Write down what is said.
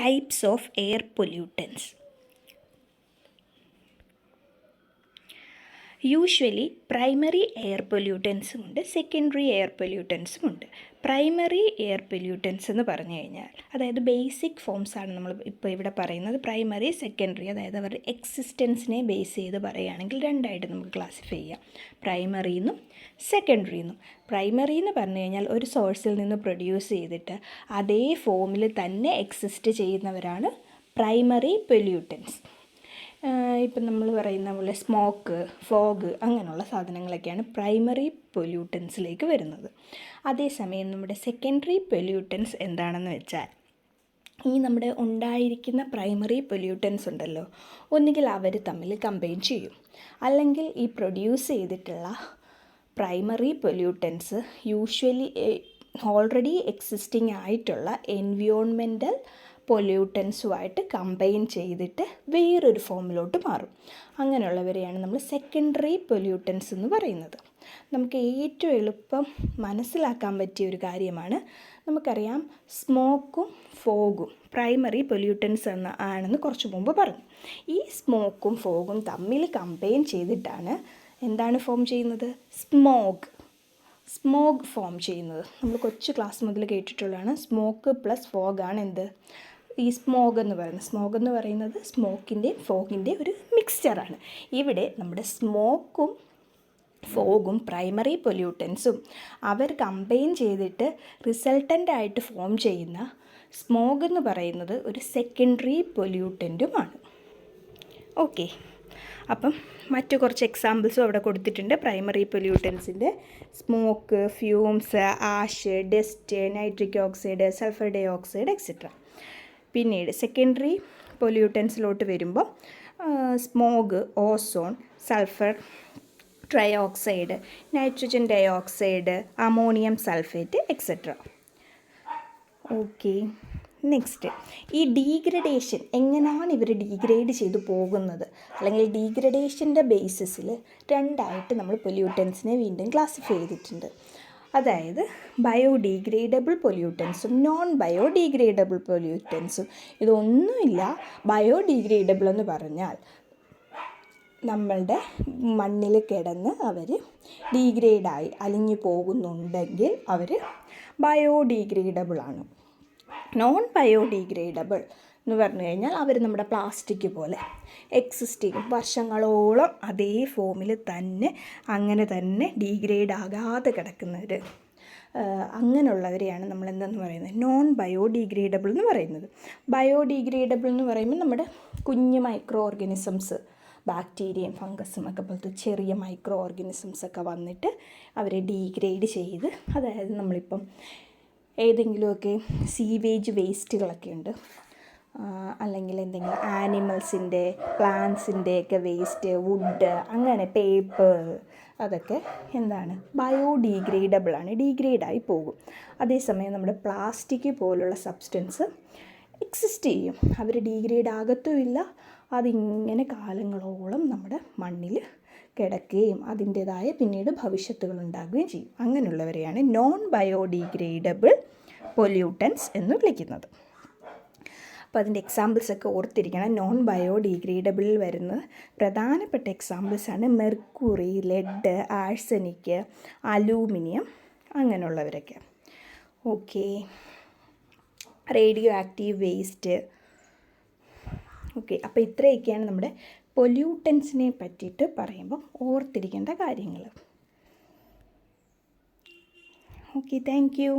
Types of air pollutants. Usually primary air പൊല്യൂട്ടൻസും ഉണ്ട്, secondary air പൊല്യൂട്ടൻസും ഉണ്ട്. പ്രൈമറി എയർ പൊല്യൂട്ടൻസ് എന്ന് പറഞ്ഞു കഴിഞ്ഞാൽ അതായത് ബേസിക് ഫോംസാണ് നമ്മൾ ഇപ്പോൾ ഇവിടെ പറയുന്നത്. പ്രൈമറി, സെക്കൻഡറി, അതായത് അവരുടെ എക്സിസ്റ്റൻസിനെ ബേസ് ചെയ്ത് പറയുകയാണെങ്കിൽ രണ്ടായിട്ട് നമുക്ക് ക്ലാസിഫൈ ചെയ്യാം, പ്രൈമറി എന്നും സെക്കൻഡറി എന്നും. പ്രൈമറി എന്ന് പറഞ്ഞു കഴിഞ്ഞാൽ ഒരു സോഴ്സിൽ നിന്ന് പ്രൊഡ്യൂസ് ചെയ്തിട്ട് അതേ ഫോമിൽ തന്നെ എക്സിസ്റ്റ് ചെയ്യുന്നവരാണ് പ്രൈമറി പൊല്യൂട്ടൻസ്. ഇപ്പം നമ്മൾ പറയുന്ന പോലെ സ്മോക്ക്, ഫോഗ് അങ്ങനെയുള്ള സാധനങ്ങളൊക്കെയാണ് പ്രൈമറി പൊല്യൂട്ടൻസിലേക്ക് വരുന്നത്. അതേസമയം നമ്മുടെ സെക്കൻഡറി പൊല്യൂട്ടൻസ് എന്താണെന്ന് വെച്ചാൽ ഈ നമ്മുടെ ഉണ്ടായിരിക്കുന്ന പ്രൈമറി പൊല്യൂട്ടൻസ് ഉണ്ടല്ലോ, ഒന്നുകിൽ അവർ തമ്മിൽ കമ്പൈൻ ചെയ്യും, അല്ലെങ്കിൽ ഈ പ്രൊഡ്യൂസ് ചെയ്തിട്ടുള്ള primary pollutants usually already existing ആയിട്ടുള്ള എൻവിയോൺമെൻറ്റൽ പൊല്യൂട്ടൻസുമായിട്ട് കമ്പൈൻ ചെയ്തിട്ട് വേറൊരു ഫോമിലോട്ട് മാറും. അങ്ങനെയുള്ളവരെയാണ് നമ്മൾ സെക്കൻഡറി പൊല്യൂട്ടൻസ് എന്ന് പറയുന്നത്. നമുക്ക് ഏറ്റവും എളുപ്പം മനസ്സിലാക്കാൻ പറ്റിയ ഒരു കാര്യമാണ്, നമുക്കറിയാം സ്മോക്കും ഫോഗും പ്രൈമറി പൊല്യൂട്ടൻസ് ആണെന്ന് കുറച്ച് മുമ്പ് പറഞ്ഞു. ഈ സ്മോക്കും ഫോഗും തമ്മിൽ കമ്പൈൻ ചെയ്തിട്ടാണ് എന്താണ് ഫോം ചെയ്യുന്നത്? സ്മോഗ് ഫോം ചെയ്യുന്നത്. നമ്മൾ കൊച്ചു ക്ലാസ് മുതൽ കേട്ടിട്ടുള്ളതാണ്. സ്മോക്ക് പ്ലസ് ഫോഗാണ് എന്ത്? ഈ സ്മോഗ് എന്ന് പറയുന്നത് സ്മോക്കിൻ്റെയും ഫോഗിൻ്റെയും ഒരു മിക്സ്ചറാണ്. ഇവിടെ നമ്മുടെ സ്മോക്കും ഫോഗും പ്രൈമറി പൊല്യൂട്ടൻസും അവർ കമ്പൈൻ ചെയ്തിട്ട് റിസൾട്ടൻ്റായിട്ട് ഫോം ചെയ്യുന്ന സ്മോഗ് എന്ന് പറയുന്നത് ഒരു സെക്കൻഡറി പൊല്യൂട്ടൻറ്റുമാണ്. ഓക്കെ, അപ്പം മറ്റു കുറച്ച് എക്സാമ്പിൾസും അവിടെ കൊടുത്തിട്ടുണ്ട് പ്രൈമറി പൊല്യൂട്ടൻസിൻ്റെ. Smoke, fumes, ash, dust, nitric oxide, sulphur dioxide etcetera. പിന്നീട് സെക്കൻഡറി പൊല്യൂട്ടൻസിലോട്ട് വരുമ്പോൾ smog, ozone, sulphur trioxide, nitrogen dioxide, ammonium sulphate etcetera. Okay, next ഈ ഡീഗ്രഡേഷൻ, എങ്ങനെയാണ് ഇവർ ഡീഗ്രേഡ് ചെയ്തു പോകുന്നത്, അല്ലെങ്കിൽ ഡീഗ്രഡേഷൻ്റെ ബേസിസിൽ രണ്ടായിട്ട് നമ്മൾ പൊല്യൂട്ടൻസിനെ വീണ്ടും ക്ലാസിഫൈ ചെയ്തിട്ടുണ്ട്. അതായത് ബയോഡീഗ്രേഡബിൾ പൊല്യൂട്ടൻസും നോൺ ബയോഡീഗ്രേഡബിൾ പൊല്യൂട്ടൻസും. ഇതൊന്നുമില്ല, ബയോഡീഗ്രേഡബിൾ എന്ന് പറഞ്ഞാൽ നമ്മളുടെ മണ്ണിൽ കിടന്ന് അവർ ഡീഗ്രേഡായി അലിഞ്ഞു പോകുന്നുണ്ടെങ്കിൽ അവർ ബയോഡീഗ്രേഡബിളാണ്. നോൺ ബയോഡീഗ്രേഡബിൾ എന്ന് പറഞ്ഞു കഴിഞ്ഞാൽ അവർ നമ്മുടെ പ്ലാസ്റ്റിക് പോലെ എക്സിസ്റ്റ് ചെയ്യും, വർഷങ്ങളോളം അതേ ഫോമിൽ തന്നെ അങ്ങനെ തന്നെ ഡീഗ്രേഡ് ആകാതെ കിടക്കുന്നവർ. അങ്ങനെയുള്ളവരെയാണ് നമ്മൾ എന്തെന്ന് പറയുന്നത്? നോൺ ബയോഡീഗ്രേഡബിൾ എന്ന് പറയുന്നത്. ബയോഡീഗ്രേഡബിൾ എന്ന് പറയുമ്പോൾ നമ്മുടെ കുഞ്ഞ് മൈക്രോ ഓർഗാനിസംസ്, ബാക്ടീരിയയും ഫംഗസും ഒക്കെ പോലത്തെ ചെറിയ മൈക്രോ ഓർഗാനിസംസൊക്കെ വന്നിട്ട് അവരെ ഡീഗ്രേഡ് ചെയ്ത്, അതായത് നമ്മളിപ്പം ഏതെങ്കിലുമൊക്കെ സീവേജ് വേസ്റ്റുകളൊക്കെ ഉണ്ട്, അല്ലെങ്കിൽ എന്തെങ്കിലും ആനിമൽസിൻ്റെ, പ്ലാന്റ്സിൻ്റെയൊക്കെ വേസ്റ്റ്, വുഡ്, അങ്ങനെ പേപ്പർ, അതൊക്കെ എന്താണ്? ബയോഡീഗ്രേഡബിളാണ്, ഡീഗ്രേഡായി പോകും. അതേസമയം നമ്മുടെ പ്ലാസ്റ്റിക് പോലുള്ള സബ്സ്റ്റൻസ് എക്സിസ്റ്റ് ചെയ്യും, അവർ ഡീഗ്രേഡ് ആകത്തുമില്ല, അതിങ്ങനെ കാലങ്ങളോളം നമ്മുടെ മണ്ണിൽ കിടക്കുകയും അതിൻ്റേതായ പിന്നീട് ഭവിഷ്യത്തുകൾ ഉണ്ടാകുകയും ചെയ്യും. അങ്ങനെയുള്ളവരെയാണ് നോൺ ബയോഡീഗ്രേഡബിൾ പൊല്യൂട്ടൻസ് എന്ന് വിളിക്കുന്നത്. അപ്പോൾ അതിൻ്റെ എക്സാമ്പിൾസൊക്കെ ഓർത്തിരിക്കണം. നോൺ ബയോഡീഗ്രേഡബിളിൽ വരുന്ന പ്രധാനപ്പെട്ട എക്സാമ്പിൾസാണ് മെർക്കുറി, ലെഡ്, ആഴ്സനിക്, അലൂമിനിയം, അങ്ങനെയുള്ളവരൊക്കെ. Okay, radioactive waste. Okay, അപ്പോൾ ഇത്രയൊക്കെയാണ് നമ്മുടെ പൊല്യൂട്ടൻസിനെ പറ്റിയിട്ട് പറയുമ്പോൾ ഓർത്തിരിക്കേണ്ട കാര്യങ്ങൾ. Okay, thank U.